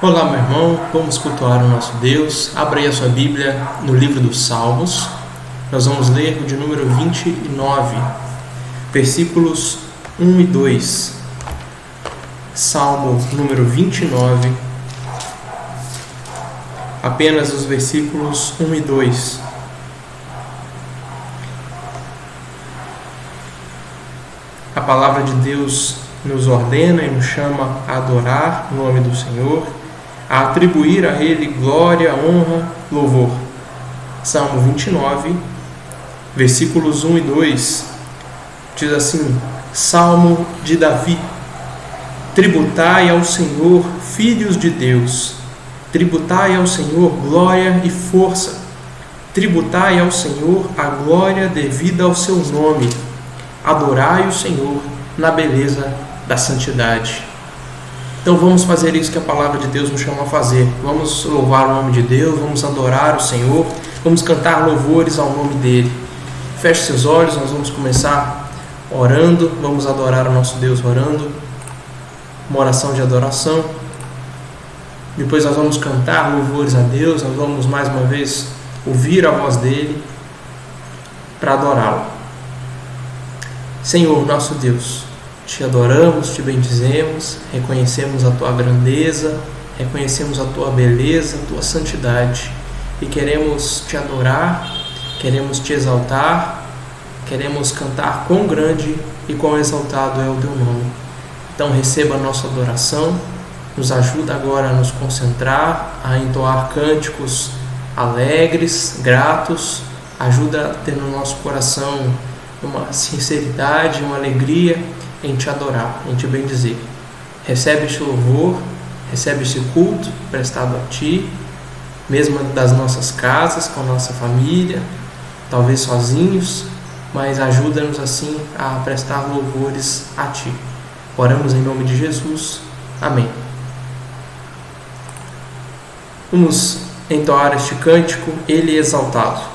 Olá, meu irmão, vamos cultuar o nosso Deus. Abra aí a sua Bíblia no livro dos Salmos. Nós vamos ler o de número 29, versículos 1 e 2. Salmo número 29, apenas os versículos 1 e 2. A palavra de Deus nos ordena e nos chama a adorar o nome do Senhor, a atribuir a Ele glória, honra, louvor. Salmo 29, versículos 1 e 2, diz assim: Salmo de Davi. Tributai ao Senhor, filhos de Deus. Tributai ao Senhor glória e força. Tributai ao Senhor a glória devida ao seu nome. Adorai o Senhor na beleza da santidade. Então vamos fazer isso que a palavra de Deus nos chama a fazer. Vamos louvar o nome de Deus, vamos adorar o Senhor, vamos cantar louvores ao nome dele. Feche seus olhos, nós vamos começar orando, vamos adorar o nosso Deus orando, uma oração de adoração. Depois nós vamos cantar louvores a Deus, nós vamos mais uma vez ouvir a voz dele para adorá-lo. Senhor, nosso Deus, te adoramos, te bendizemos, reconhecemos a tua grandeza, reconhecemos a tua beleza, a tua santidade e queremos te adorar, queremos te exaltar, queremos cantar quão grande e quão exaltado é o teu nome. Então receba a nossa adoração, nos ajuda agora a nos concentrar, a entoar cânticos alegres, gratos, ajuda a ter no nosso coração uma sinceridade, uma alegria em te adorar, em te bendizer. Recebe este louvor, recebe este culto prestado a ti, mesmo das nossas casas, com a nossa família, talvez sozinhos, mas ajuda-nos assim a prestar louvores a ti. Oramos em nome de Jesus. Amém. Vamos entoar este cântico, Ele exaltado.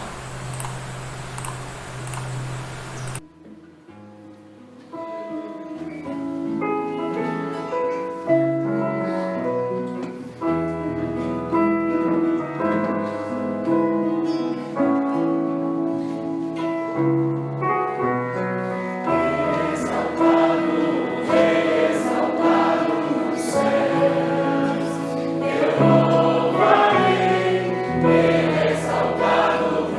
Exaltado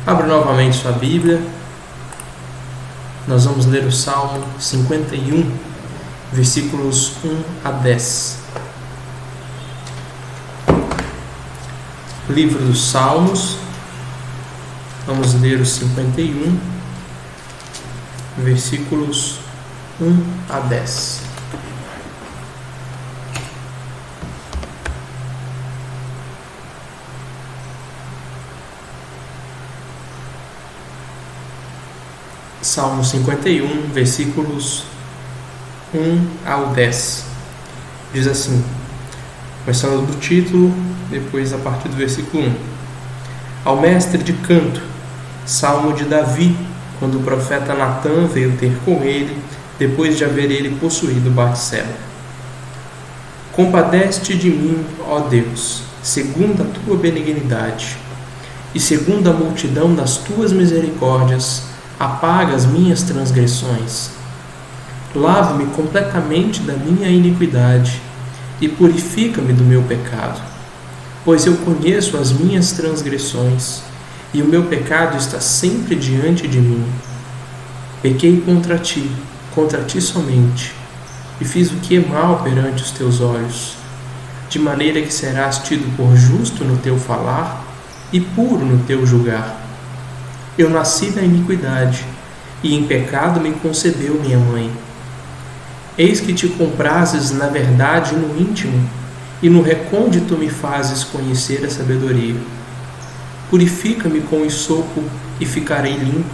Abra novamente sua Bíblia. Nós vamos ler o Salmo 51, versículos 1 a 10. Livro dos Salmos. Vamos ler os 51, versículos 1 a 10. Salmo 51, versículos 1 ao 10. Diz assim, começando do título, depois a partir do versículo 1. Ao mestre de canto, salmo de Davi, quando o profeta Natã veio ter com ele, depois de haver ele possuído Batseba. Compadece-te de mim, ó Deus, segundo a tua benignidade, e segundo a multidão das tuas misericórdias, apaga as minhas transgressões. Lava-me completamente da minha iniquidade e purifica-me do meu pecado, pois eu conheço as minhas transgressões e o meu pecado está sempre diante de mim. Pequei contra ti somente, e fiz o que é mal perante os teus olhos, de maneira que serás tido por justo no teu falar e puro no teu julgar. Eu nasci da iniquidade, e em pecado me concebeu minha mãe. Eis que te comprases na verdade no íntimo, e no recôndito me fazes conhecer a sabedoria. Purifica-me com esopo, e ficarei limpo.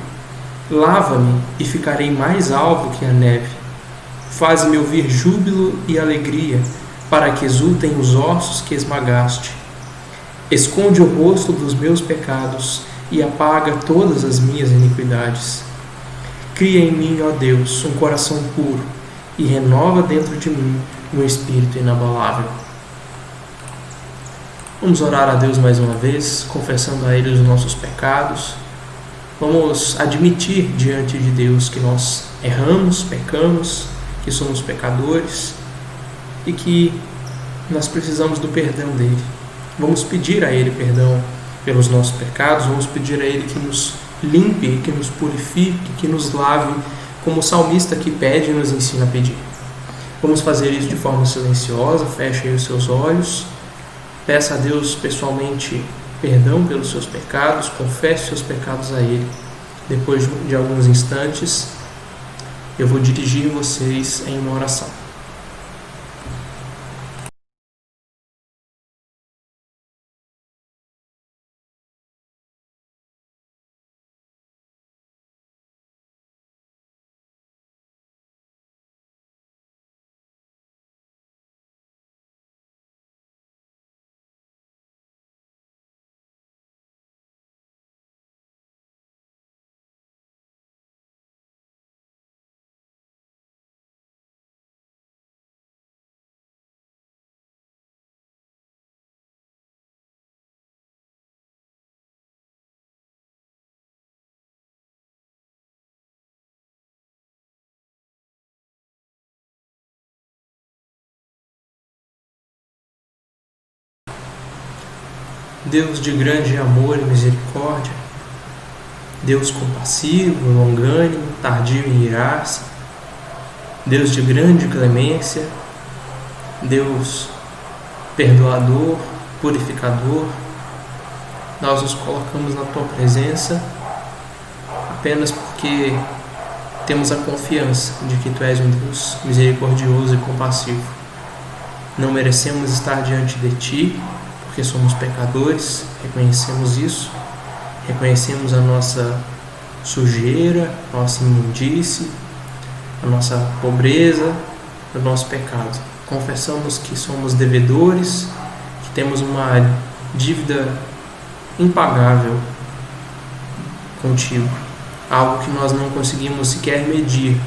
Lava-me, e ficarei mais alvo que a neve. Faz-me ouvir júbilo e alegria, para que exultem os ossos que esmagaste. Esconde o rosto dos meus pecados, e apaga todas as minhas iniquidades. Cria em mim, ó Deus, um coração puro, e renova dentro de mim um espírito inabalável. Vamos orar a Deus mais uma vez, confessando a Ele os nossos pecados. Vamos admitir diante de Deus que nós erramos, pecamos, que somos pecadores e que nós precisamos do perdão dEle. Vamos pedir a Ele perdão pelos nossos pecados, vamos pedir a Ele que nos limpe, que nos purifique, que nos lave, como o salmista que pede e nos ensina a pedir. Vamos fazer isso de forma silenciosa, feche aí os seus olhos, peça a Deus pessoalmente perdão pelos seus pecados, confesse seus pecados a Ele. Depois de alguns instantes, eu vou dirigir vocês em uma oração. Deus de grande amor e misericórdia, Deus compassivo, longânimo, tardio em irar-se, Deus de grande clemência, Deus perdoador, purificador, nós nos colocamos na Tua presença apenas porque temos a confiança de que Tu és um Deus misericordioso e compassivo. Não merecemos estar diante de Ti, porque somos pecadores, reconhecemos isso, reconhecemos a nossa sujeira, a nossa imundície, a nossa pobreza, o nosso pecado. Confessamos que somos devedores, que temos uma dívida impagável contigo, algo que nós não conseguimos sequer medir,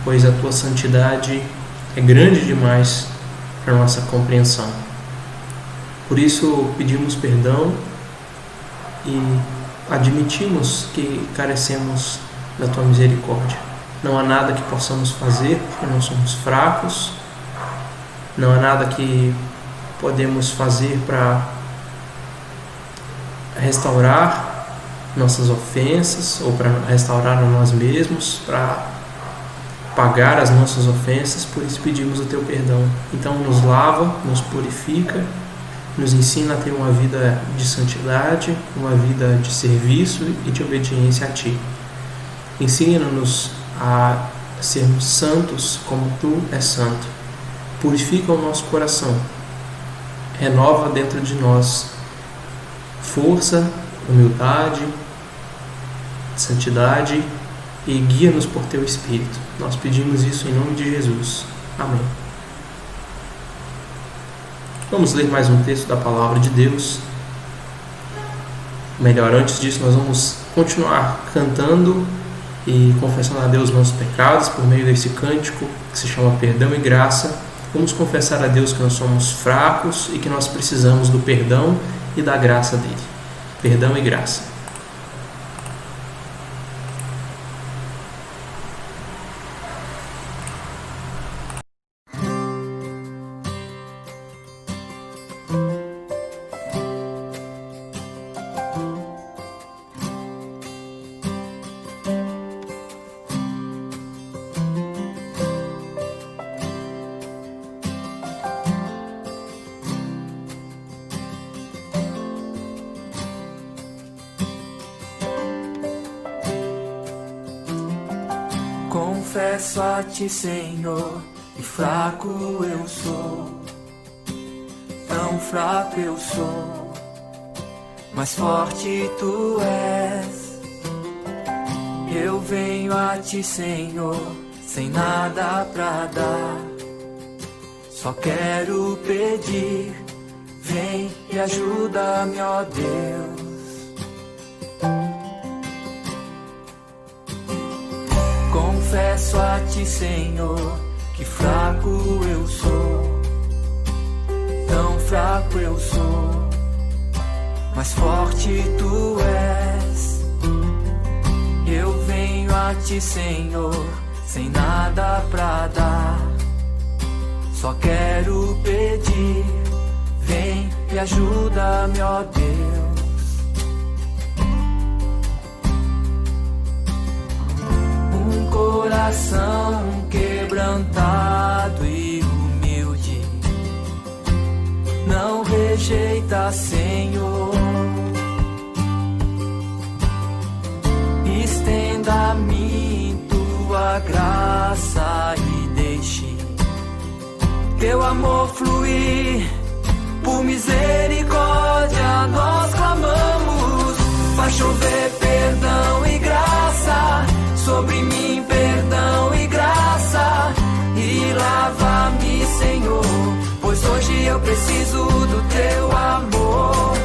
pois a Tua santidade é grande demais para a nossa compreensão. Por isso pedimos perdão e admitimos que carecemos da Tua misericórdia. Não há nada que possamos fazer, porque nós somos fracos. Não há nada que podemos fazer para restaurar nossas ofensas ou para restaurar a nós mesmos, para pagar as nossas ofensas, por isso pedimos o teu perdão. Então nos lava, nos purifica, nos ensina a ter uma vida de santidade, uma vida de serviço e de obediência a ti. Ensina-nos a sermos santos como tu és santo. Purifica o nosso coração, renova dentro de nós força, humildade, santidade e guia-nos por teu Espírito. Nós pedimos isso em nome de Jesus. Amém. Vamos ler mais um texto da Palavra de Deus. Melhor, antes disso, nós vamos continuar cantando e confessando a Deus nossos pecados por meio desse cântico que se chama Perdão e Graça. Vamos confessar a Deus que nós somos fracos e que nós precisamos do perdão e da graça dele. Perdão e graça. Confesso a ti, Senhor, que fraco eu sou, tão fraco eu sou, mas forte tu és. Eu venho a ti, Senhor, sem nada pra dar, só quero pedir, vem e ajuda-me, ó Deus. Confesso a ti, Senhor, que fraco eu sou, tão fraco eu sou, mas forte tu és. Eu venho a ti, Senhor, sem nada pra dar, só quero pedir, vem e ajuda-me, ó Deus. Coração quebrantado e humilde, não rejeita, Senhor. Estenda a mim tua graça e deixe teu amor fluir. Por misericórdia nós clamamos, faz chover perdão e graça sobre mim, perdão e graça, e lava-me, Senhor, pois hoje eu preciso do teu amor.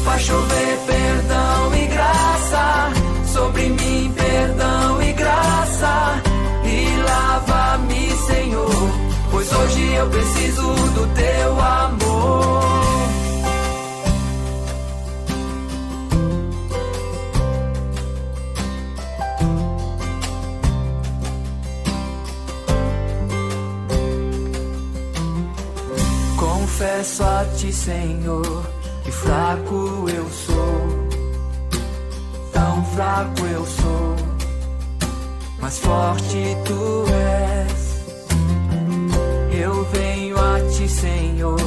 Faz chover perdão e graça sobre mim, perdão e graça, e lava-me, Senhor, pois hoje eu preciso do teu amor. Confesso a ti, Senhor, que fraco eu sou, tão fraco eu sou, mas forte tu és. Eu venho a ti, Senhor,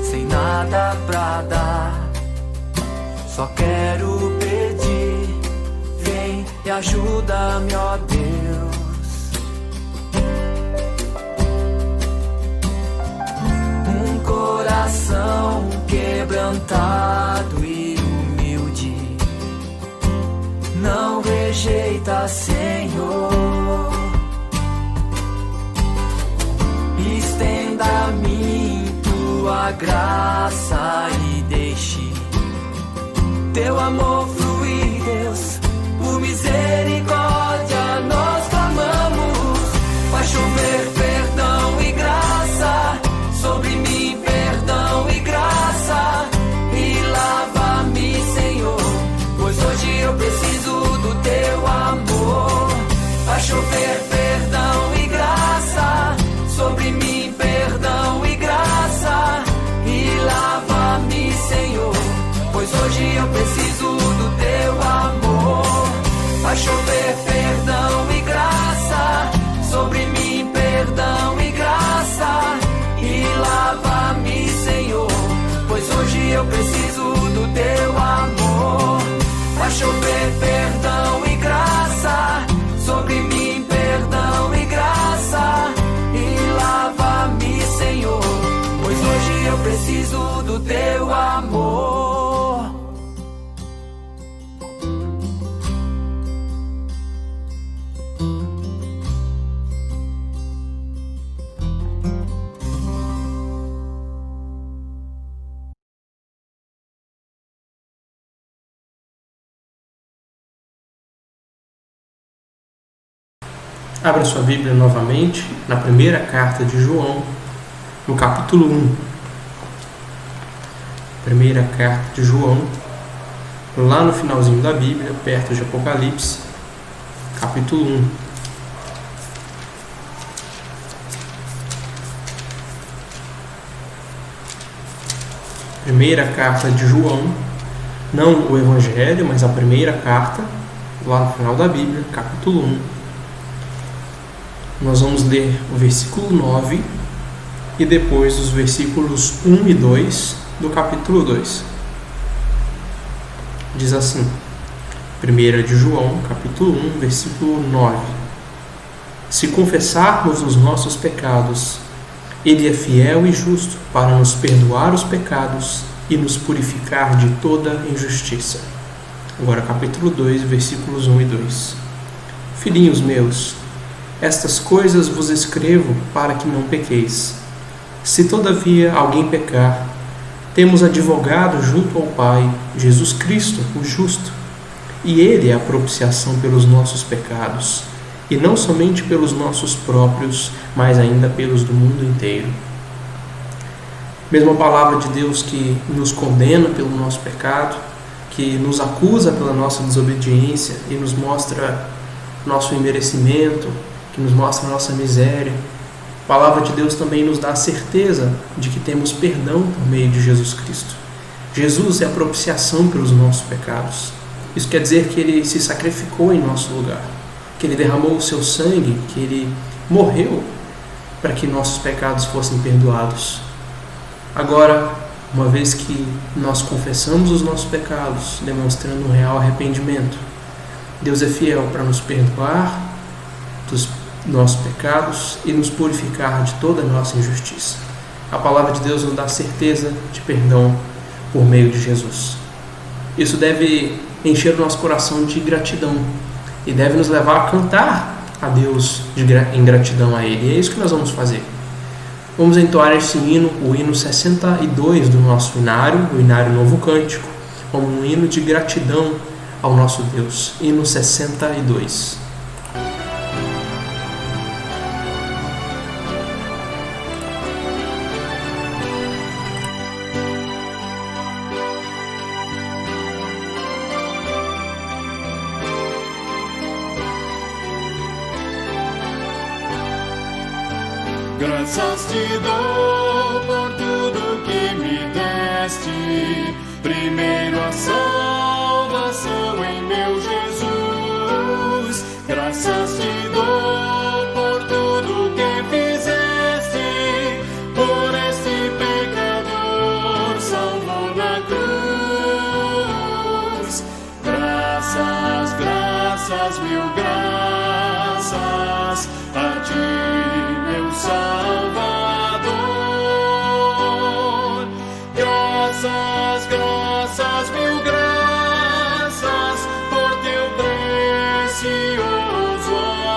sem nada pra dar, só quero pedir, vem e ajuda-me, ó Deus. Coração quebrantado e humilde, não rejeita, Senhor. Estenda a mim tua graça e deixe teu amor fluir, Deus. Por misericórdia nós clamamos, faz chover perdão e graça sobre mim, perdão e graça, e lava-me, Senhor, pois hoje eu preciso do teu amor. Faz chover perdão e graça sobre mim, perdão e graça, e lava-me, Senhor, pois hoje eu preciso do chover perdão e graça sobre mim, perdão e graça, e lava-me, Senhor, pois hoje eu preciso do teu amor. Abra sua Bíblia novamente na primeira carta de João, no capítulo 1. Primeira carta de João, lá no finalzinho da Bíblia, perto de Apocalipse, capítulo 1. Primeira carta de João, não o Evangelho, mas a primeira carta, lá no final da Bíblia, capítulo 1. Nós vamos ler o versículo 9 e depois os versículos 1 e 2 do capítulo 2. Diz assim, 1 de João, capítulo 1, versículo 9. Se confessarmos os nossos pecados, Ele é fiel e justo para nos perdoar os pecados e nos purificar de toda injustiça. Agora, capítulo 2, versículos 1 e 2. Filhinhos meus, estas coisas vos escrevo para que não pequeis. Se todavia alguém pecar, temos advogado junto ao Pai, Jesus Cristo, o justo, e Ele é a propiciação pelos nossos pecados, e não somente pelos nossos próprios, mas ainda pelos do mundo inteiro. Mesma palavra de Deus que nos condena pelo nosso pecado, que nos acusa pela nossa desobediência e nos mostra nosso imerecimento, que nos mostra a nossa miséria. A palavra de Deus também nos dá a certeza de que temos perdão por meio de Jesus Cristo. Jesus é a propiciação pelos nossos pecados. Isso quer dizer que Ele se sacrificou em nosso lugar, que Ele derramou o seu sangue, que Ele morreu para que nossos pecados fossem perdoados. Agora, uma vez que nós confessamos os nossos pecados, demonstrando um real arrependimento, Deus é fiel para nos perdoar dos nossos pecados e nos purificar de toda a nossa injustiça. A palavra de Deus nos dá certeza de perdão por meio de Jesus. Isso deve encher o nosso coração de gratidão e deve nos levar a cantar a Deus em gratidão a Ele. E é isso que nós vamos fazer. Vamos entoar esse hino, o hino 62 do nosso inário, o inário Novo Cântico, como um hino de gratidão ao nosso Deus. Hino 62. Graças te dou por tudo que me deste, primeiro a salvação em meu Jesus. Graças te dou por tudo que fizeste, por este pecador salvo na cruz. Graças, graças, mil graças a ti, Salvador. Graças, graças, mil graças por teu precioso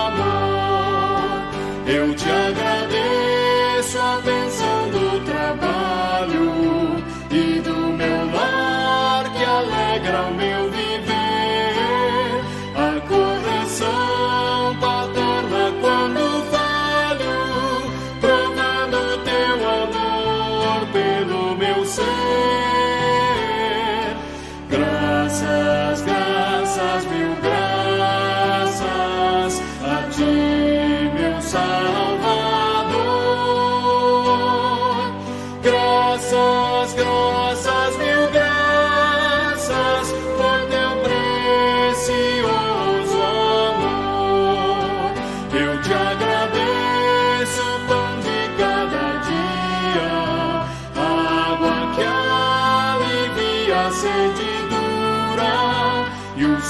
amor. Eu te agradeço a bênção do trabalho e do meu lar que alegra o meu viver, a correção paterna quando graças, graças, mil graças a ti, meu Salvador. Graças, graças, mil graças por teu precioso amor. Eu te agradeço o pão de cada dia, a água que alivia a sede e o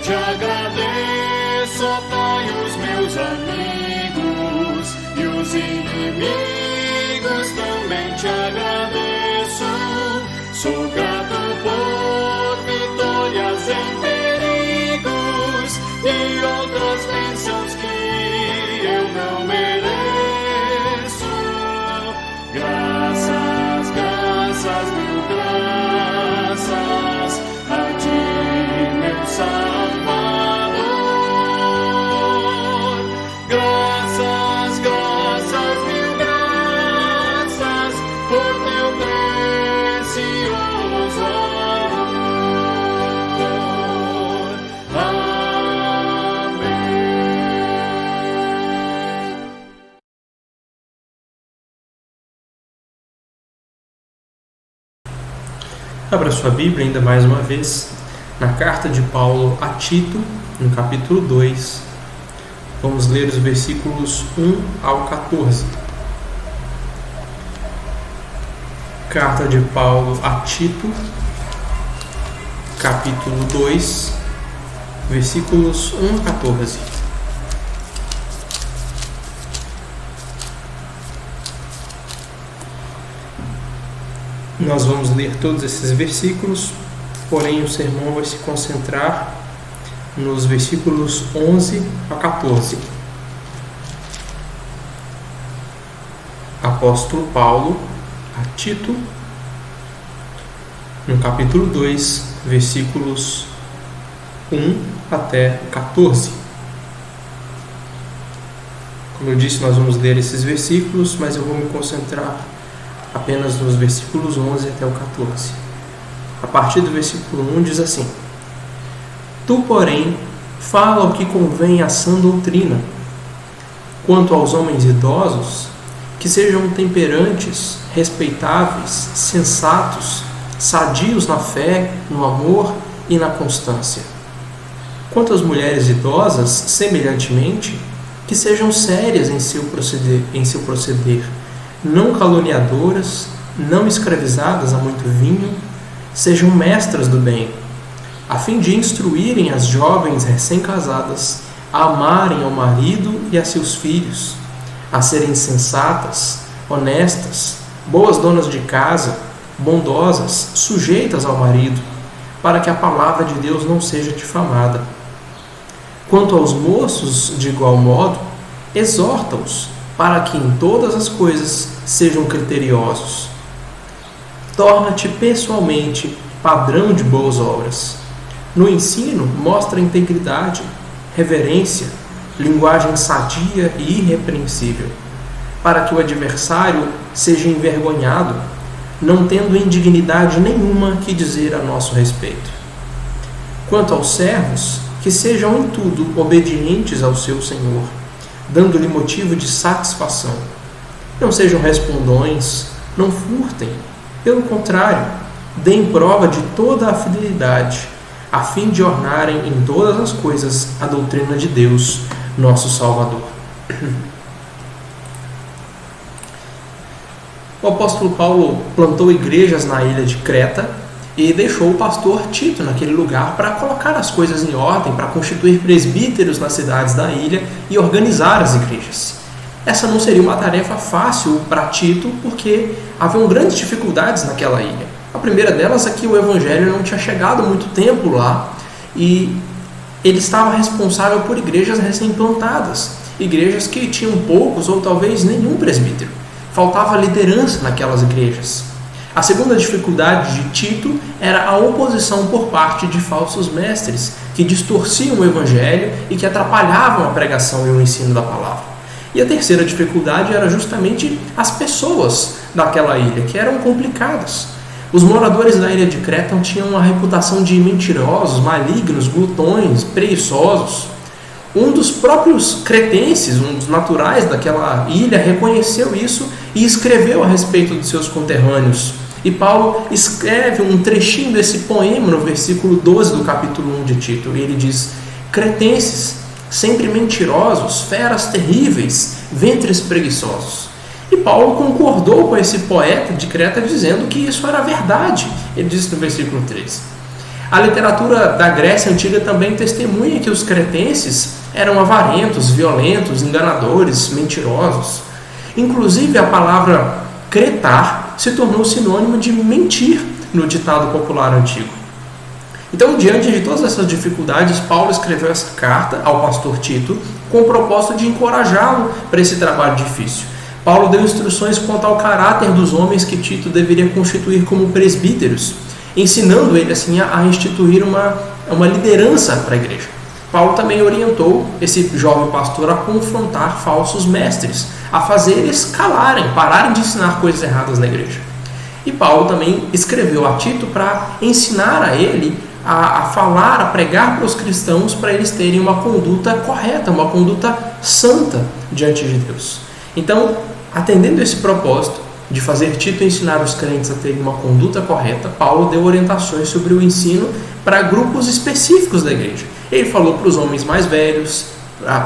te agradeço, ó Pai, os meus amigos e os inimigos também te agradeço. Sou grato por vitórias em perigos e outras bênçãos que eu não mereço. Graças, graças, mil graças a ti, meu Salvador. Graças, graças, mil graças por teu precioso amor. Amém. Abra sua Bíblia ainda mais uma vez na carta de Paulo a Tito, no capítulo 2. Vamos ler os versículos 1 ao 14. Carta de Paulo a Tito, capítulo 2, versículos 1 a 14. Nós vamos ler todos esses versículos, porém o sermão vai se concentrar nos versículos 11 a 14. Apóstolo Paulo a Tito, no capítulo 2, versículos 1 até 14. Como eu disse, nós vamos ler esses versículos, mas eu vou me concentrar apenas nos versículos 11 até o 14. A partir do versículo 1 diz assim: Tu, porém, fala o que convém à sã doutrina. Quanto aos homens idosos, que sejam temperantes, respeitáveis, sensatos, sadios na fé, no amor e na constância. Quanto às mulheres idosas, semelhantemente, que sejam sérias em seu proceder, não caluniadoras, não escravizadas a muito vinho, sejam mestras do bem, a fim de instruírem as jovens recém-casadas a amarem ao marido e a seus filhos, a serem sensatas, honestas, boas donas de casa, bondosas, sujeitas ao marido, para que a palavra de Deus não seja difamada. Quanto aos moços, de igual modo, exorta-os, para que em todas as coisas sejam criteriosos. Torna-te pessoalmente padrão de boas obras. No ensino, mostra integridade, reverência, linguagem sadia e irrepreensível, para que o adversário seja envergonhado, não tendo indignidade nenhuma que dizer a nosso respeito. Quanto aos servos, que sejam em tudo obedientes ao seu Senhor, dando-lhe motivo de satisfação. Não sejam respondões, não furtem. Pelo contrário, deem prova de toda a fidelidade, a fim de ornarem em todas as coisas a doutrina de Deus, nosso Salvador. O apóstolo Paulo plantou igrejas na ilha de Creta e deixou o pastor Tito naquele lugar para colocar as coisas em ordem, para constituir presbíteros nas cidades da ilha e organizar as igrejas. Essa não seria uma tarefa fácil para Tito, porque haviam grandes dificuldades naquela ilha. A primeira delas é que o evangelho não tinha chegado há muito tempo lá e ele estava responsável por igrejas recém-plantadas, igrejas que tinham poucos ou talvez nenhum presbítero. Faltava liderança naquelas igrejas. A segunda dificuldade de Tito era a oposição por parte de falsos mestres, que distorciam o evangelho e que atrapalhavam a pregação e o ensino da palavra. E a terceira dificuldade era justamente as pessoas daquela ilha, que eram complicadas. Os moradores da ilha de Creta tinham uma reputação de mentirosos, malignos, glutões, preguiçosos. Um dos próprios cretenses, um dos naturais daquela ilha, reconheceu isso e escreveu a respeito de seus conterrâneos. E Paulo escreve um trechinho desse poema no versículo 12 do capítulo 1 de Tito. E ele diz: cretenses, sempre mentirosos, feras terríveis, ventres preguiçosos. E Paulo concordou com esse poeta de Creta, dizendo que isso era verdade. Ele diz no versículo 13: A literatura da Grécia Antiga também testemunha que os cretenses eram avarentos, violentos, enganadores, mentirosos. Inclusive, a palavra cretar se tornou sinônimo de mentir no ditado popular antigo. Então, diante de todas essas dificuldades, Paulo escreveu essa carta ao pastor Tito com o propósito de encorajá-lo para esse trabalho difícil. Paulo deu instruções quanto ao caráter dos homens que Tito deveria constituir como presbíteros, ensinando ele assim a instituir uma liderança para a igreja. Paulo também orientou esse jovem pastor a confrontar falsos mestres, a fazer eles calarem, pararem de ensinar coisas erradas na igreja. E Paulo também escreveu a Tito para ensinar a ele a falar, a pregar para os cristãos para eles terem uma conduta correta, uma conduta santa diante de Deus. Então, atendendo esse propósito de fazer Tito ensinar os crentes a terem uma conduta correta, Paulo deu orientações sobre o ensino para grupos específicos da igreja. Ele falou para os homens mais velhos,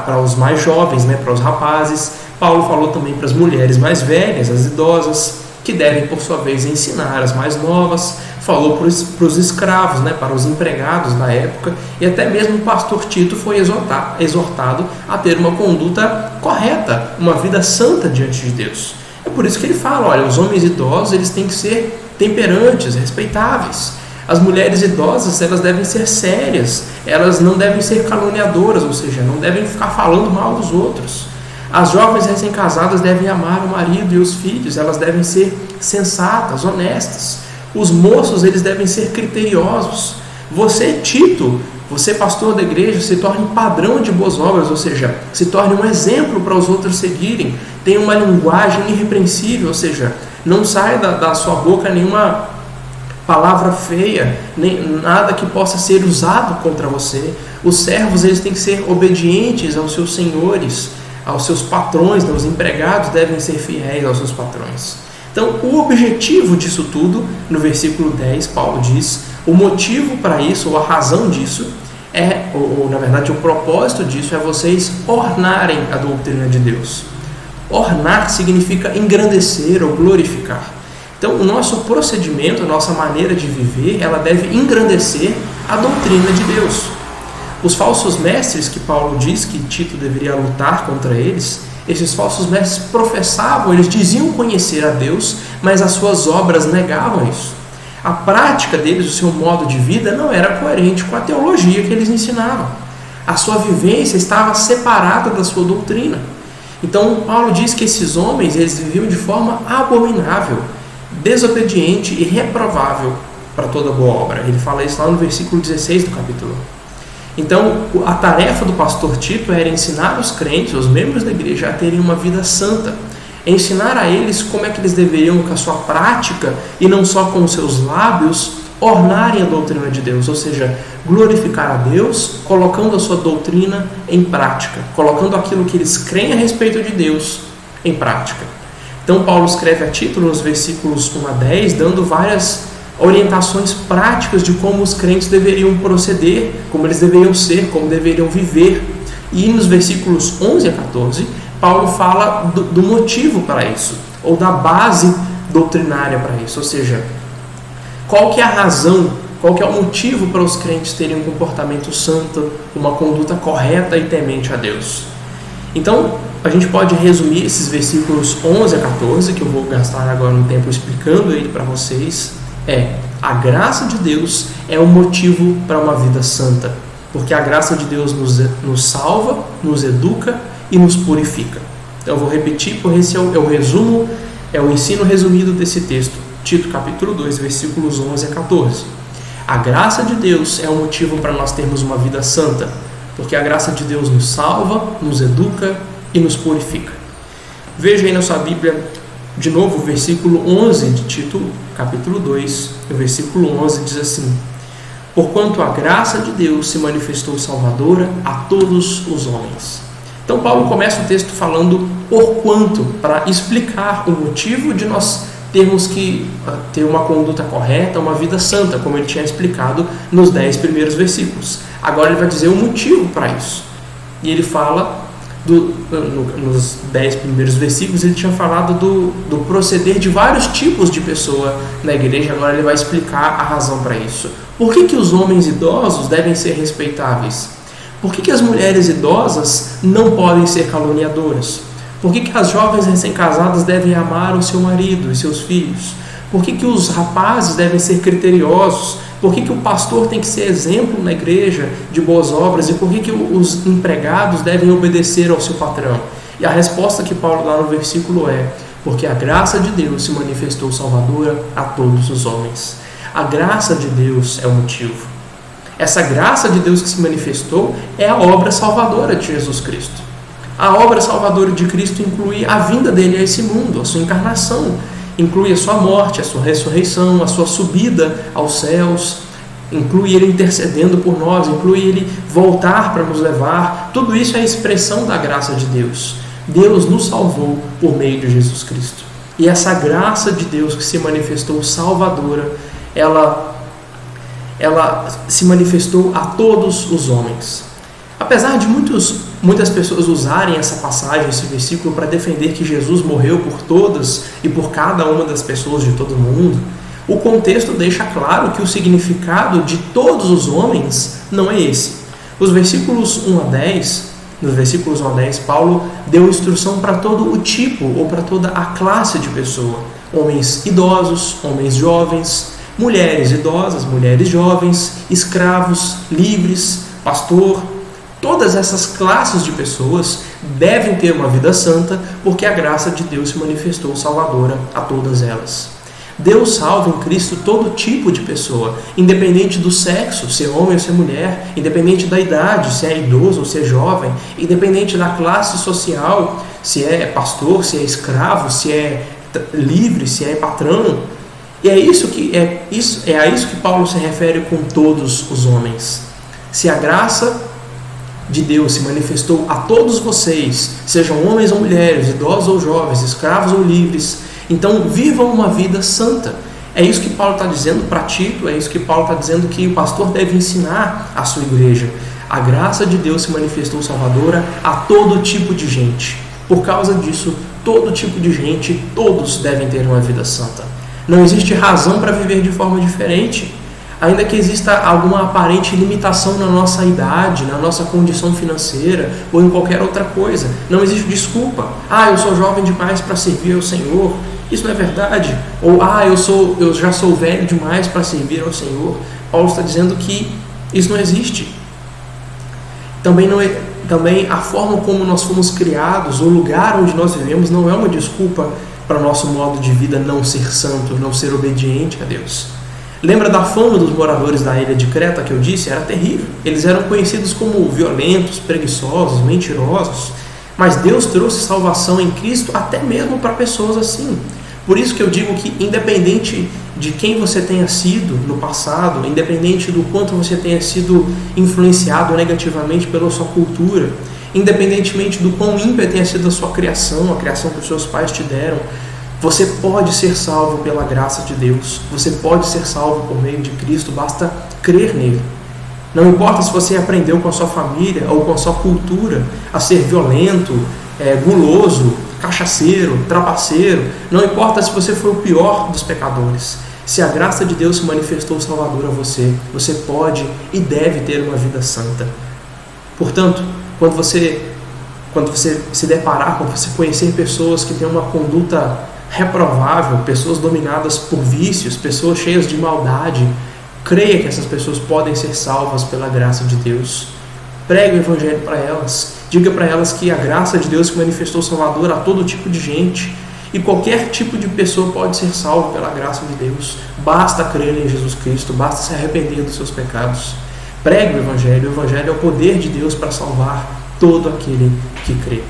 para os mais jovens, para os rapazes. Paulo falou também para as mulheres mais velhas, as idosas, que devem, por sua vez, ensinar as mais novas. Falou para os escravos, para os empregados da época, e até mesmo o pastor Tito foi exortado a ter uma conduta correta, uma vida santa diante de Deus. É por isso que ele fala, olha, os homens idosos eles têm que ser temperantes, respeitáveis. As mulheres idosas elas devem ser sérias, elas não devem ser caluniadoras, ou seja, não devem ficar falando mal dos outros. As jovens recém-casadas devem amar o marido e os filhos, elas devem ser sensatas, honestas. Os moços eles devem ser criteriosos. Você, Tito, você, pastor da igreja, se torne padrão de boas obras, ou seja, se torne um exemplo para os outros seguirem. Tenha uma linguagem irrepreensível, ou seja, não saia da sua boca nenhuma palavra feia, nem nada que possa ser usado contra você. Os servos eles têm que ser obedientes aos seus senhores, aos seus patrões, os empregados devem ser fiéis aos seus patrões. Então, o objetivo disso tudo, no versículo 10, Paulo diz, o motivo para isso, ou a razão disso, ou na verdade o propósito disso é vocês ornarem a doutrina de Deus. Ornar significa engrandecer ou glorificar. Então, o nosso procedimento, a nossa maneira de viver, ela deve engrandecer a doutrina de Deus. Os falsos mestres que Paulo diz que Tito deveria lutar contra eles, esses falsos mestres professavam, eles diziam conhecer a Deus, mas as suas obras negavam isso. A prática deles, o seu modo de vida, não era coerente com a teologia que eles ensinavam. A sua vivência estava separada da sua doutrina. Então, Paulo diz que esses homens, eles viviam de forma abominável, desobediente e reprovável para toda boa obra. Ele fala isso lá no versículo 16 do capítulo 1. Então, a tarefa do pastor Tito era ensinar os crentes, os membros da igreja, a terem uma vida santa. Ensinar a eles como é que eles deveriam, com a sua prática, e não só com os seus lábios, ornarem a doutrina de Deus, ou seja, glorificar a Deus, colocando a sua doutrina em prática, colocando aquilo que eles creem a respeito de Deus em prática. Então, Paulo escreve a Tito nos versículos 1 a 10, dando várias orientações práticas de como os crentes deveriam proceder, como eles deveriam ser, como deveriam viver. E nos versículos 11 a 14, Paulo fala do motivo para isso, ou da base doutrinária para isso, ou seja, qual que é a razão, qual que é o motivo para os crentes terem um comportamento santo, uma conduta correta e temente a Deus. Então, a gente pode resumir esses versículos 11 a 14, que eu vou gastar agora um tempo explicando ele para vocês. A graça de Deus é o motivo para uma vida santa, porque a graça de Deus nos salva, nos educa e nos purifica. Então eu vou repetir, porque esse é o resumo, é o ensino resumido desse texto, Tito capítulo 2, versículos 11 a 14. A graça de Deus é o motivo para nós termos uma vida santa, porque a graça de Deus nos salva, nos educa e nos purifica. Veja aí na sua Bíblia, de novo, o versículo 11 de Tito, capítulo 2, o versículo 11 diz assim: porquanto a graça de Deus se manifestou salvadora a todos os homens. Então Paulo começa o texto falando porquanto, para explicar o motivo de nós termos que ter uma conduta correta, uma vida santa, como ele tinha explicado nos 10 primeiros versículos. Agora ele vai dizer o motivo para isso. E ele fala nos 10 primeiros versículos, ele tinha falado do proceder de vários tipos de pessoa na igreja. Agora ele vai explicar a razão para isso. Por que os homens idosos devem ser respeitáveis? Por que as mulheres idosas não podem ser caluniadoras? Por que as jovens recém-casadas devem amar o seu marido e seus filhos? Por que os rapazes devem ser criteriosos? Por que o pastor tem que ser exemplo na igreja de boas obras? E por que os empregados devem obedecer ao seu patrão? E a resposta que Paulo dá no versículo é: porque a graça de Deus se manifestou salvadora a todos os homens. A graça de Deus é o motivo. Essa graça de Deus que se manifestou é a obra salvadora de Jesus Cristo. A obra salvadora de Cristo inclui a vinda dele a esse mundo, a sua encarnação, inclui a sua morte, a sua ressurreição, a sua subida aos céus, inclui ele intercedendo por nós, inclui ele voltar para nos levar. Tudo isso é a expressão da graça de Deus. Deus nos salvou por meio de Jesus Cristo. E essa graça de Deus que se manifestou salvadora, ela se manifestou a todos os homens. Apesar de muitas pessoas usarem essa passagem, esse versículo, para defender que Jesus morreu por todas e por cada uma das pessoas de todo mundo, o contexto deixa claro que o significado de todos os homens não é esse. Nos versículos 1 a 10, Paulo deu instrução para todo o tipo ou para toda a classe de pessoa: homens idosos, homens jovens, mulheres idosas, mulheres jovens, escravos, livres, pastor. Todas essas classes de pessoas devem ter uma vida santa, porque a graça de Deus se manifestou salvadora a todas elas. Deus salva em Cristo todo tipo de pessoa, independente do sexo, ser homem ou ser mulher, independente da idade, se é idoso ou se é jovem, independente da classe social, se é pastor, se é escravo, se é livre, se é patrão. E é a isso que Paulo se refere com todos os homens. Se a graça de Deus se manifestou a todos vocês, sejam homens ou mulheres, idosos ou jovens, escravos ou livres, então vivam uma vida santa. É isso que Paulo está dizendo para Tito, é isso que Paulo está dizendo que o pastor deve ensinar à sua igreja. A graça de Deus se manifestou salvadora a todo tipo de gente. Por causa disso, todo tipo de gente, todos devem ter uma vida santa. Não existe razão para viver de forma diferente. Ainda que exista alguma aparente limitação na nossa idade, na nossa condição financeira ou em qualquer outra coisa, não existe desculpa. Eu sou jovem demais para servir ao Senhor. Isso não é verdade. Ou eu já sou velho demais para servir ao Senhor. Paulo está dizendo que isso não existe. Também a forma como nós fomos criados, o lugar onde nós vivemos, não é uma desculpa para o nosso modo de vida não ser santo, não ser obediente a Deus. Lembra da fama dos moradores da ilha de Creta que eu disse? Era terrível. Eles eram conhecidos como violentos, preguiçosos, mentirosos. Mas Deus trouxe salvação em Cristo até mesmo para pessoas assim. Por isso que eu digo que, independente de quem você tenha sido no passado, independente do quanto você tenha sido influenciado negativamente pela sua cultura, independentemente do quão ímpia tenha sido a sua criação, a criação que os seus pais te deram, você pode ser salvo pela graça de Deus. Você pode ser salvo por meio de Cristo, basta crer nele. Não importa se você aprendeu com a sua família ou com a sua cultura a ser violento, guloso, cachaceiro, trapaceiro. Não importa se você foi o pior dos pecadores. Se a graça de Deus se manifestou salvadora a você, você pode e deve ter uma vida santa. Portanto, quando você se deparar, quando você conhecer pessoas que têm uma conduta reprovável, pessoas dominadas por vícios, pessoas cheias de maldade, creia que essas pessoas podem ser salvas pela graça de Deus. Pregue o Evangelho para elas. Diga para elas que a graça de Deus se manifestou salvadora a todo tipo de gente. E qualquer tipo de pessoa pode ser salvo pela graça de Deus. Basta crer em Jesus Cristo, basta se arrepender dos seus pecados. Pregue o Evangelho. O Evangelho é o poder de Deus para salvar todo aquele que crê.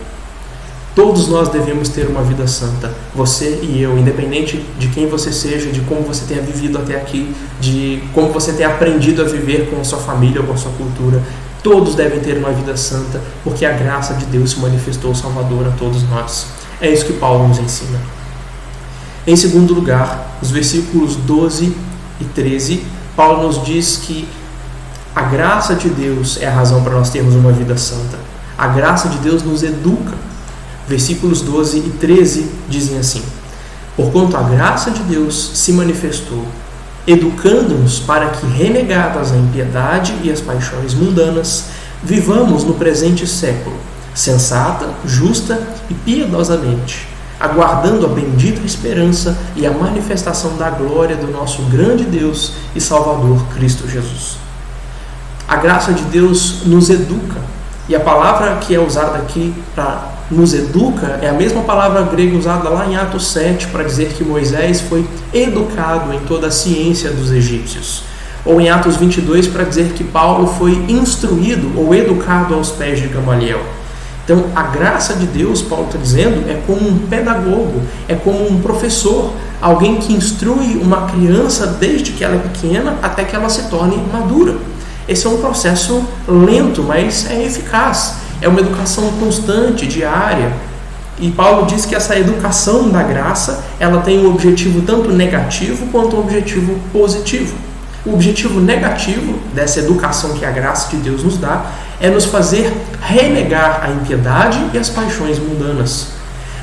Todos nós devemos ter uma vida santa, você e eu, independente de quem você seja, de como você tenha vivido até aqui, de como você tenha aprendido a viver com a sua família ou com a sua cultura. Todos devem ter uma vida santa, porque a graça de Deus se manifestou salvadora a todos nós. É isso que Paulo nos ensina. Em segundo lugar, os versículos 12 e 13, Paulo nos diz que a graça de Deus é a razão para nós termos uma vida santa. A graça de Deus nos educa. Versículos 12 e 13 dizem assim: porquanto a graça de Deus se manifestou, educando-nos para que, renegadas a impiedade e as paixões mundanas, vivamos no presente século, sensata, justa e piedosamente, aguardando a bendita esperança e a manifestação da glória do nosso grande Deus e Salvador Cristo Jesus. A graça de Deus nos educa, e a palavra que é usada aqui para nos educa é a mesma palavra grega usada lá em Atos 7 para dizer que Moisés foi educado em toda a ciência dos egípcios, ou em Atos 22 para dizer que Paulo foi instruído ou educado aos pés de Gamaliel. Então, a graça de Deus, Paulo está dizendo, é como um pedagogo, é como um professor, alguém que instrui uma criança desde que ela é pequena até que ela se torne madura. Esse é um processo lento, mas é eficaz. É uma educação constante, diária. E Paulo diz que essa educação da graça, ela tem um objetivo tanto negativo quanto um objetivo positivo. O objetivo negativo dessa educação que a graça de Deus nos dá é nos fazer renegar a impiedade e as paixões mundanas.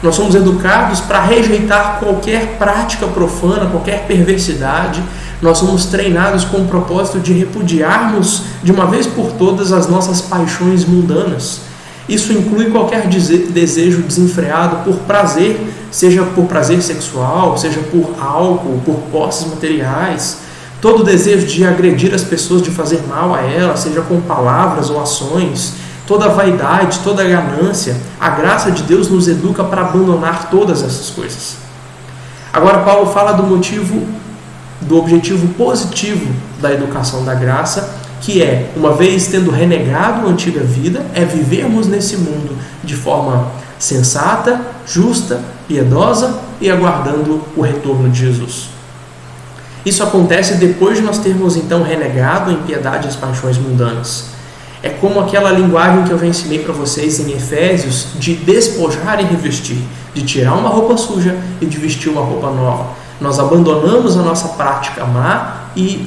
Nós somos educados para rejeitar qualquer prática profana, qualquer perversidade. Nós somos treinados com o propósito de repudiarmos de uma vez por todas as nossas paixões mundanas. Isso inclui qualquer desejo desenfreado por prazer, seja por prazer sexual, seja por álcool, por posses materiais. Todo desejo de agredir as pessoas, de fazer mal a elas, seja com palavras ou ações. Toda vaidade, toda ganância. A graça de Deus nos educa para abandonar todas essas coisas. Agora Paulo fala do objetivo positivo da educação da graça, que é, uma vez tendo renegado a antiga vida, é vivermos nesse mundo de forma sensata, justa, piedosa e aguardando o retorno de Jesus. Isso acontece depois de nós termos então renegado a impiedade e as paixões mundanas. É como aquela linguagem que eu já ensinei para vocês em Efésios, de despojar e revestir, de tirar uma roupa suja e de vestir uma roupa nova. Nós abandonamos a nossa prática má e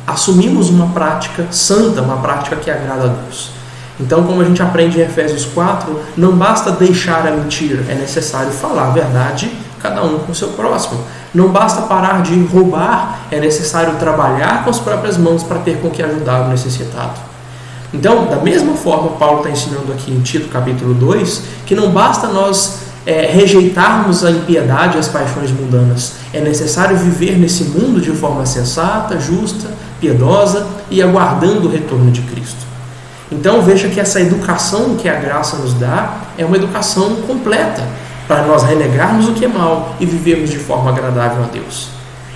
assumimos uma prática santa, uma prática que agrada a Deus. Então, como a gente aprende em Efésios 4, não basta deixar a mentira, é necessário falar a verdade, cada um com o seu próximo. Não basta parar de roubar, é necessário trabalhar com as próprias mãos para ter com que ajudar o necessitado. Então, da mesma forma, Paulo está ensinando aqui em Tito capítulo 2, que não basta nós rejeitarmos a impiedade e as paixões mundanas. É necessário viver nesse mundo de forma sensata, justa, piedosa e aguardando o retorno de Cristo. Então, veja que essa educação que a graça nos dá é uma educação completa para nós renegarmos o que é mal e vivermos de forma agradável a Deus.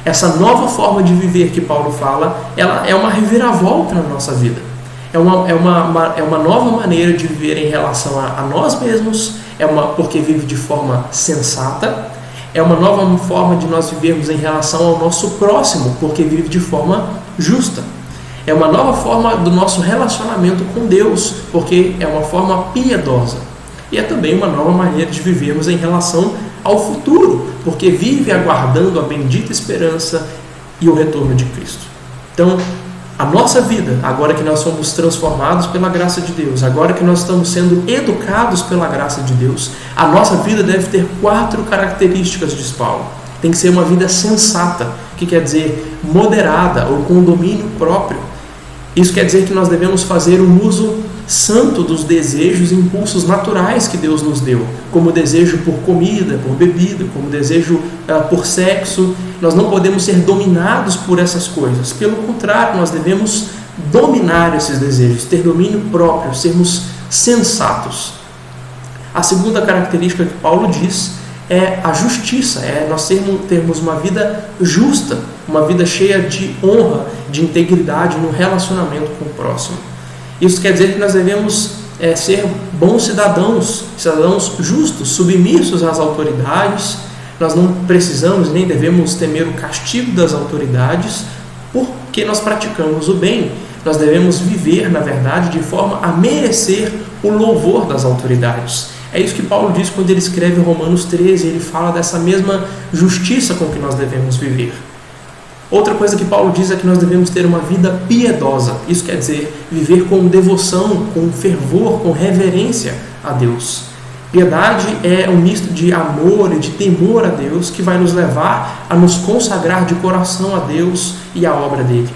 Essa nova forma de viver que Paulo fala, ela é uma reviravolta na nossa vida. É uma nova maneira de viver em relação a nós mesmos, porque vive de forma sensata. É uma nova forma de nós vivermos em relação ao nosso próximo, porque vive de forma justa. É uma nova forma do nosso relacionamento com Deus, porque é uma forma piedosa. E é também uma nova maneira de vivermos em relação ao futuro, porque vive aguardando a bendita esperança e o retorno de Cristo. Então, a nossa vida, agora que nós somos transformados pela graça de Deus, agora que nós estamos sendo educados pela graça de Deus, a nossa vida deve ter 4 características, diz Paulo. Tem que ser uma vida sensata, que quer dizer moderada ou com domínio próprio. Isso quer dizer que nós devemos fazer um uso santo dos desejos e impulsos naturais que Deus nos deu, como o desejo por comida, por bebida, como o desejo por sexo. Nós não podemos ser dominados por essas coisas. Pelo contrário, nós devemos dominar esses desejos, ter domínio próprio, sermos sensatos. A segunda característica que Paulo diz é a justiça, é nós termos uma vida justa, uma vida cheia de honra, de integridade no relacionamento com o próximo. Isso quer dizer que nós devemos ser bons cidadãos justos, submissos às autoridades. Nós não precisamos nem devemos temer o castigo das autoridades, porque nós praticamos o bem. Nós devemos viver, na verdade, de forma a merecer o louvor das autoridades. É isso que Paulo diz quando ele escreve Romanos 13, ele fala dessa mesma justiça com que nós devemos viver. Outra coisa que Paulo diz é que nós devemos ter uma vida piedosa. Isso quer dizer viver com devoção, com fervor, com reverência a Deus. Piedade é um misto de amor e de temor a Deus que vai nos levar a nos consagrar de coração a Deus e à obra dele.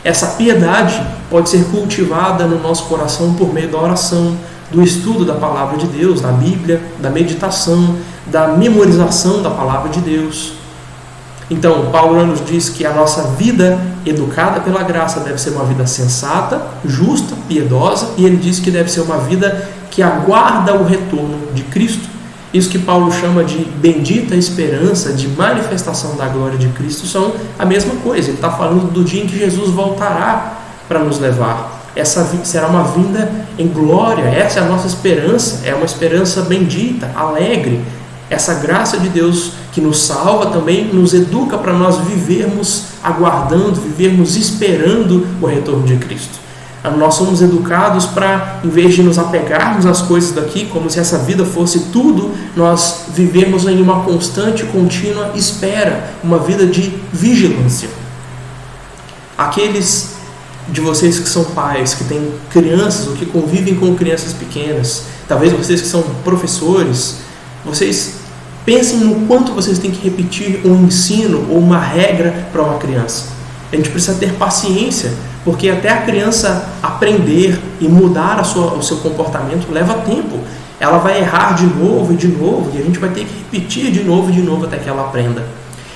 Essa piedade pode ser cultivada no nosso coração por meio da oração, do estudo da palavra de Deus, da Bíblia, da meditação, da memorização da palavra de Deus. Então, Paulo nos diz que a nossa vida educada pela graça deve ser uma vida sensata, justa, piedosa, e ele diz que deve ser uma vida que aguarda o retorno de Cristo. Isso que Paulo chama de bendita esperança, de manifestação da glória de Cristo, são a mesma coisa. Ele está falando do dia em que Jesus voltará para nos levar. Essa será uma vinda em glória, essa é a nossa esperança, é uma esperança bendita, alegre. Essa graça de Deus que nos salva também nos educa para nós vivermos aguardando, vivermos esperando o retorno de Cristo. Nós somos educados para, em vez de nos apegarmos às coisas daqui, como se essa vida fosse tudo, nós vivemos em uma constante, contínua espera, uma vida de vigilância. Aqueles de vocês que são pais, que têm crianças ou que convivem com crianças pequenas, talvez vocês que são professores, vocês pensem no quanto vocês têm que repetir um ensino ou uma regra para uma criança. A gente precisa ter paciência, porque até a criança aprender e mudar o seu comportamento leva tempo. Ela vai errar de novo e a gente vai ter que repetir de novo até que ela aprenda.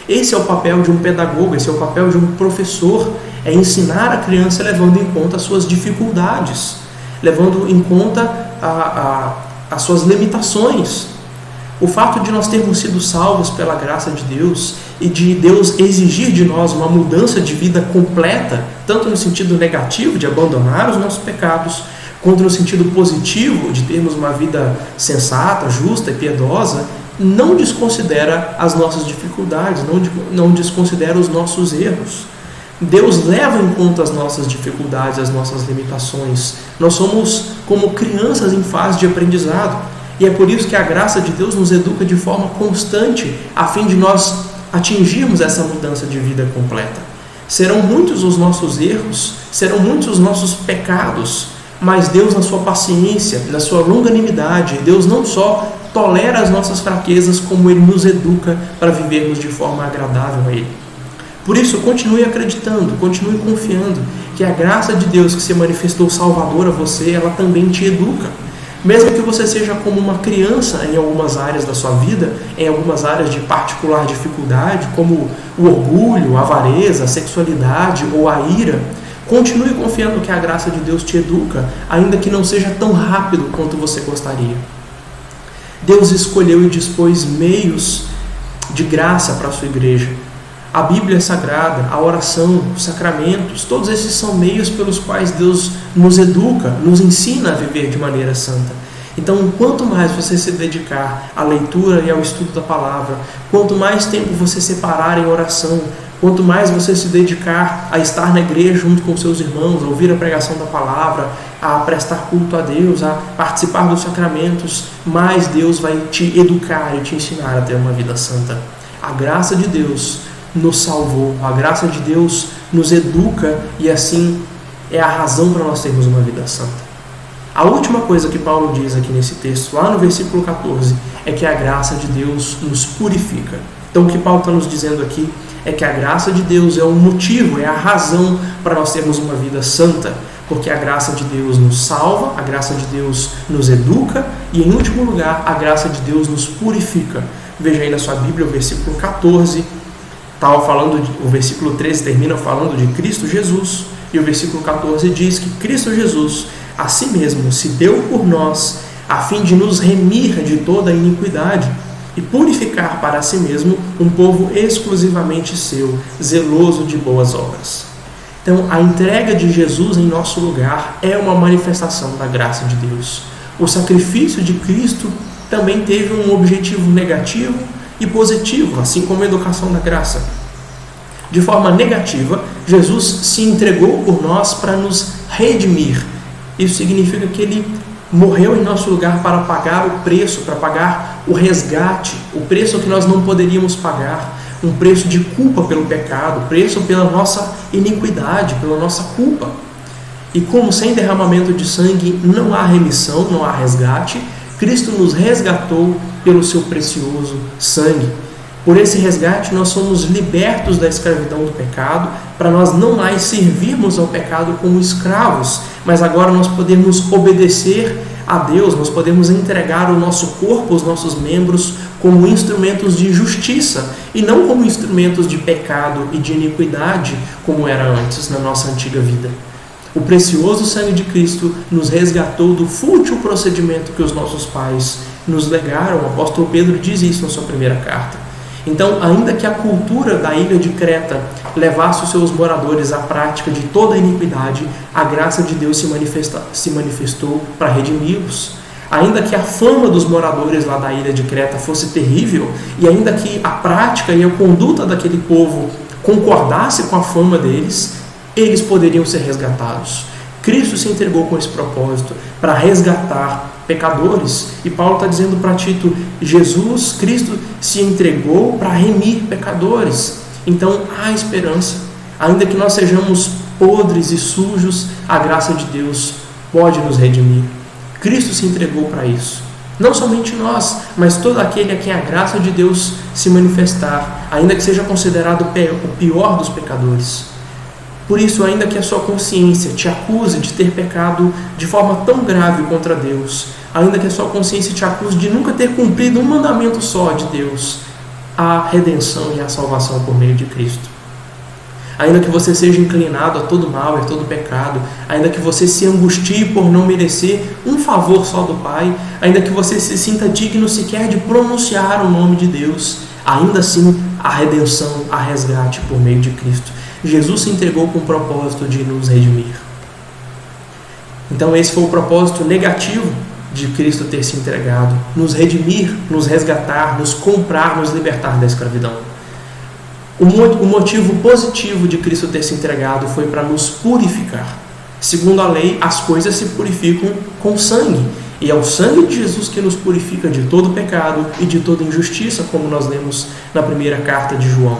Esse é o papel de um pedagogo, esse é o papel de um professor, é ensinar a criança levando em conta as suas dificuldades, levando em conta as suas limitações. O fato de nós termos sido salvos pela graça de Deus e de Deus exigir de nós uma mudança de vida completa, tanto no sentido negativo de abandonar os nossos pecados, quanto no sentido positivo de termos uma vida sensata, justa e piedosa, não desconsidera as nossas dificuldades, não desconsidera os nossos erros. Deus leva em conta as nossas dificuldades, as nossas limitações. Nós somos como crianças em fase de aprendizado. E é por isso que a graça de Deus nos educa de forma constante, a fim de nós atingirmos essa mudança de vida completa. Serão muitos os nossos erros, serão muitos os nossos pecados, mas Deus, na sua paciência, na sua longanimidade, Deus não só tolera as nossas fraquezas, como Ele nos educa para vivermos de forma agradável a Ele. Por isso, continue acreditando, continue confiando que a graça de Deus que se manifestou salvadora a você, ela também te educa. Mesmo que você seja como uma criança em algumas áreas da sua vida, em algumas áreas de particular dificuldade, como o orgulho, a avareza, a sexualidade ou a ira, continue confiando que a graça de Deus te educa, ainda que não seja tão rápido quanto você gostaria. Deus escolheu e dispôs meios de graça para a sua igreja. A Bíblia Sagrada, a oração, os sacramentos, todos esses são meios pelos quais Deus nos educa, nos ensina a viver de maneira santa. Então, quanto mais você se dedicar à leitura e ao estudo da palavra, quanto mais tempo você separar em oração, quanto mais você se dedicar a estar na igreja junto com seus irmãos, a ouvir a pregação da palavra, a prestar culto a Deus, a participar dos sacramentos, mais Deus vai te educar e te ensinar a ter uma vida santa. A graça de Deus nos salvou, a graça de Deus nos educa e assim é a razão para nós termos uma vida santa. A última coisa que Paulo diz aqui nesse texto, lá no versículo 14, é que a graça de Deus nos purifica. Então o que Paulo está nos dizendo aqui é que a graça de Deus é o motivo, é a razão para nós termos uma vida santa, porque a graça de Deus nos salva, a graça de Deus nos educa e, em último lugar, a graça de Deus nos purifica. Veja aí na sua Bíblia o versículo 14, o versículo 13 termina falando de Cristo Jesus, e o versículo 14 diz que Cristo Jesus a si mesmo se deu por nós, a fim de nos remir de toda a iniquidade e purificar para si mesmo um povo exclusivamente seu, zeloso de boas obras. Então, a entrega de Jesus em nosso lugar é uma manifestação da graça de Deus. O sacrifício de Cristo também teve um objetivo negativo e positivo, assim como a educação da graça. De forma negativa, Jesus se entregou por nós para nos redimir. Isso significa que Ele morreu em nosso lugar para pagar o preço, para pagar o resgate, o preço que nós não poderíamos pagar, um preço de culpa pelo pecado, preço pela nossa iniquidade, pela nossa culpa. E como sem derramamento de sangue não há remissão, não há resgate, Cristo nos resgatou pelo seu precioso sangue. Por esse resgate nós somos libertos da escravidão do pecado, para nós não mais servirmos ao pecado como escravos, mas agora nós podemos obedecer a Deus, nós podemos entregar o nosso corpo, os nossos membros, como instrumentos de justiça e não como instrumentos de pecado e de iniquidade, como era antes na nossa antiga vida. O precioso sangue de Cristo nos resgatou do fútil procedimento que os nossos pais nos legaram. O apóstolo Pedro diz isso na sua primeira carta. Então, ainda que a cultura da ilha de Creta levasse os seus moradores à prática de toda a iniquidade, a graça de Deus se manifestou para redimi-los. Ainda que a fama dos moradores lá da ilha de Creta fosse terrível, e ainda que a prática e a conduta daquele povo concordasse com a fama deles, eles poderiam ser resgatados. Cristo se entregou com esse propósito, para resgatar pecadores. E Paulo está dizendo para Tito, Jesus Cristo se entregou para remir pecadores. Então há esperança. Ainda que nós sejamos podres e sujos, a graça de Deus pode nos redimir. Cristo se entregou para isso. Não somente nós, mas todo aquele a quem a graça de Deus se manifestar, ainda que seja considerado o pior dos pecadores. Por isso, ainda que a sua consciência te acuse de ter pecado de forma tão grave contra Deus, ainda que a sua consciência te acuse de nunca ter cumprido um mandamento só de Deus, há redenção e a salvação por meio de Cristo. Ainda que você seja inclinado a todo mal e a todo pecado, ainda que você se angustie por não merecer um favor só do Pai, ainda que você se sinta digno sequer de pronunciar o nome de Deus, ainda assim há redenção, há resgate por meio de Cristo. Jesus se entregou com o propósito de nos redimir. Então esse foi o propósito negativo de Cristo ter se entregado, nos redimir, nos resgatar, nos comprar, nos libertar da escravidão. O motivo positivo de Cristo ter se entregado foi para nos purificar. Segundo a lei, as coisas se purificam com sangue, e é o sangue de Jesus que nos purifica de todo pecado e de toda injustiça, como nós lemos na primeira carta de João.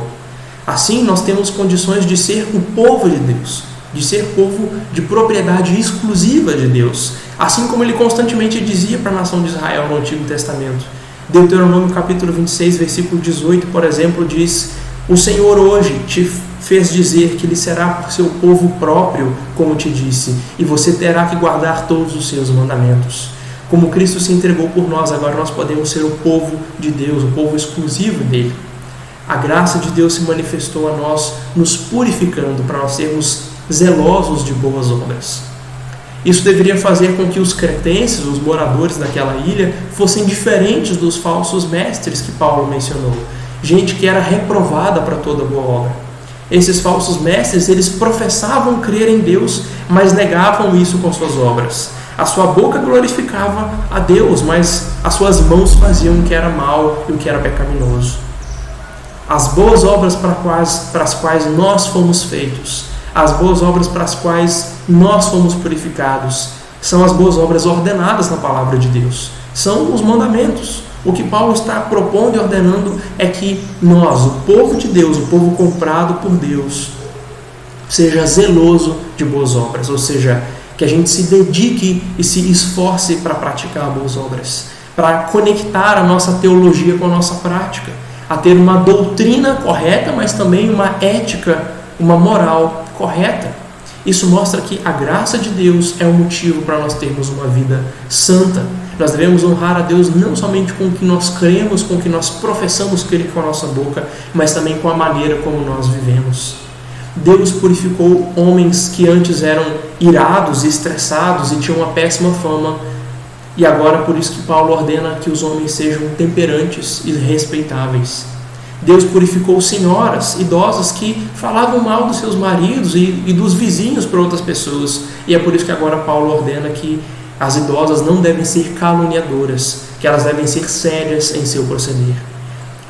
Assim, nós temos condições de ser o povo de Deus, de ser povo de propriedade exclusiva de Deus, assim como ele constantemente dizia para a nação de Israel no Antigo Testamento. Deuteronômio capítulo 26, versículo 18, por exemplo, diz: o Senhor hoje te fez dizer que ele será por seu povo próprio, como te disse, e você terá que guardar todos os seus mandamentos. Como Cristo se entregou por nós, agora nós podemos ser o povo de Deus, o povo exclusivo dele. A graça de Deus se manifestou a nós, nos purificando para nós sermos zelosos de boas obras. Isso deveria fazer com que os cretenses, os moradores daquela ilha, fossem diferentes dos falsos mestres que Paulo mencionou. Gente que era reprovada para toda boa obra. Esses falsos mestres, eles professavam crer em Deus, mas negavam isso com suas obras. A sua boca glorificava a Deus, mas as suas mãos faziam o que era mal e o que era pecaminoso. As boas obras para as quais nós fomos feitos, as boas obras para as quais nós fomos purificados, são as boas obras ordenadas na palavra de Deus. São os mandamentos. O que Paulo está propondo e ordenando é que nós, o povo de Deus, o povo comprado por Deus, seja zeloso de boas obras, ou seja, que a gente se dedique e se esforce para praticar boas obras, para conectar a nossa teologia com a nossa prática, a ter uma doutrina correta, mas também uma ética, uma moral correta. Isso mostra que a graça de Deus é o motivo para nós termos uma vida santa. Nós devemos honrar a Deus não somente com o que nós cremos, com o que nós professamos crer com a nossa boca, mas também com a maneira como nós vivemos. Deus purificou homens que antes eram irados, estressados e tinham uma péssima fama. E agora, por isso que Paulo ordena que os homens sejam temperantes e respeitáveis. Deus purificou senhoras idosas que falavam mal dos seus maridos e dos vizinhos para outras pessoas. E é por isso que agora Paulo ordena que as idosas não devem ser caluniadoras, que elas devem ser sérias em seu proceder.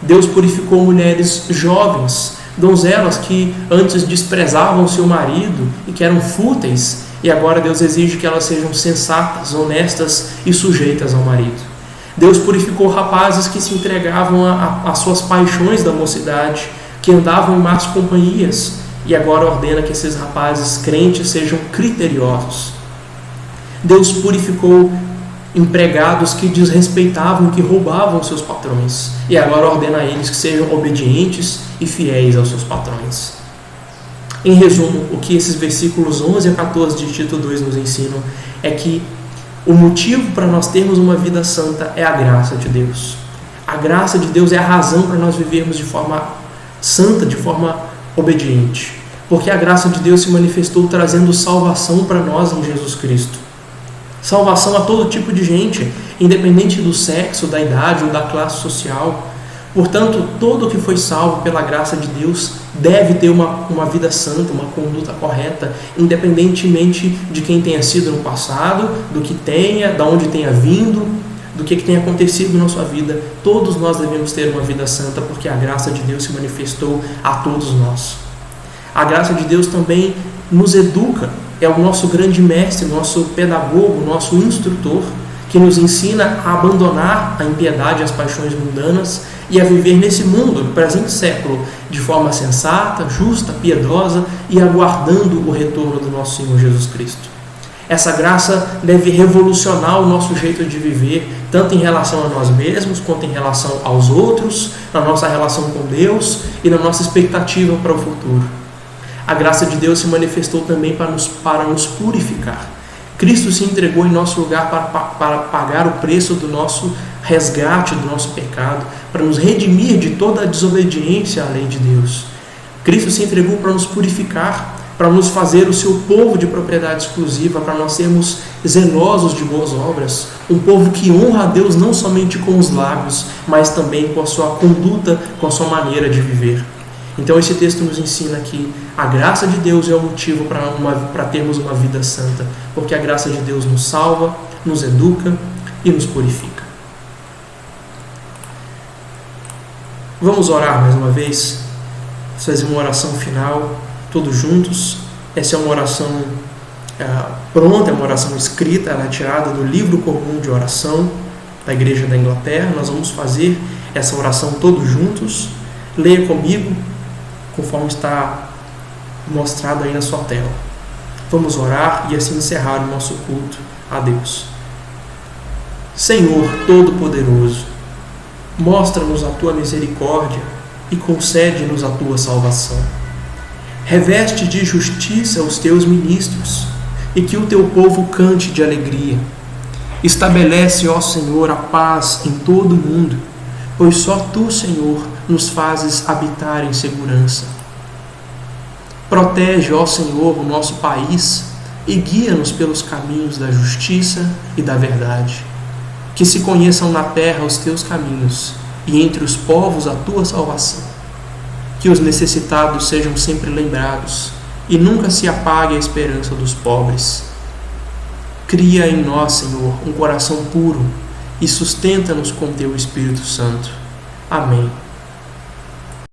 Deus purificou mulheres jovens, donzelas que antes desprezavam seu marido e que eram fúteis, e agora Deus exige que elas sejam sensatas, honestas e sujeitas ao marido. Deus purificou rapazes que se entregavam às suas paixões da mocidade, que andavam em más companhias, e agora ordena que esses rapazes crentes sejam criteriosos. Deus purificou empregados que desrespeitavam, que roubavam seus patrões, e agora ordena a eles que sejam obedientes e fiéis aos seus patrões. Em resumo, o que esses versículos 11 a 14 de Tito 2 nos ensinam é que o motivo para nós termos uma vida santa é a graça de Deus. A graça de Deus é a razão para nós vivermos de forma santa, de forma obediente. Porque a graça de Deus se manifestou trazendo salvação para nós em Jesus Cristo. Salvação a todo tipo de gente, independente do sexo, da idade ou da classe social. Portanto, todo que foi salvo pela graça de Deus deve ter uma vida santa, uma conduta correta, independentemente de quem tenha sido no passado, do que tenha, de onde tenha vindo, do que tenha acontecido na sua vida. Todos nós devemos ter uma vida santa, porque a graça de Deus se manifestou a todos nós. A graça de Deus também nos educa, é o nosso grande mestre, nosso pedagogo, nosso instrutor, que nos ensina a abandonar a impiedade e as paixões mundanas e a viver nesse mundo, no presente século, de forma sensata, justa, piedosa e aguardando o retorno do nosso Senhor Jesus Cristo. Essa graça deve revolucionar o nosso jeito de viver, tanto em relação a nós mesmos, quanto em relação aos outros, na nossa relação com Deus e na nossa expectativa para o futuro. A graça de Deus se manifestou também para nos purificar. Cristo se entregou em nosso lugar para pagar o preço do nosso resgate, do nosso pecado, para nos redimir de toda a desobediência à lei de Deus. Cristo se entregou para nos purificar, para nos fazer o seu povo de propriedade exclusiva, para nós sermos zelosos de boas obras, um povo que honra a Deus não somente com os lábios, mas também com a sua conduta, com a sua maneira de viver. Então esse texto nos ensina que a graça de Deus é o motivo para termos uma vida santa, porque a graça de Deus nos salva, nos educa e nos purifica. Vamos orar mais uma vez, fazer uma oração final, todos juntos. Essa é uma oração pronta, é uma oração escrita, ela é tirada do livro comum de oração da Igreja da Inglaterra. Nós vamos fazer essa oração todos juntos. Leia comigo, conforme está mostrado aí na sua tela. Vamos orar e assim encerrar o nosso culto a Deus. Senhor Todo-Poderoso, mostra-nos a Tua misericórdia e concede-nos a Tua salvação. Reveste de justiça os Teus ministros e que o Teu povo cante de alegria. Estabelece, ó Senhor, a paz em todo o mundo, pois só Tu, Senhor, nos fazes habitar em segurança. Protege, ó Senhor, o nosso país e guia-nos pelos caminhos da justiça e da verdade. Que se conheçam na terra os Teus caminhos e entre os povos a Tua salvação. Que os necessitados sejam sempre lembrados e nunca se apague a esperança dos pobres. Cria em nós, Senhor, um coração puro e sustenta-nos com Teu Espírito Santo. Amém.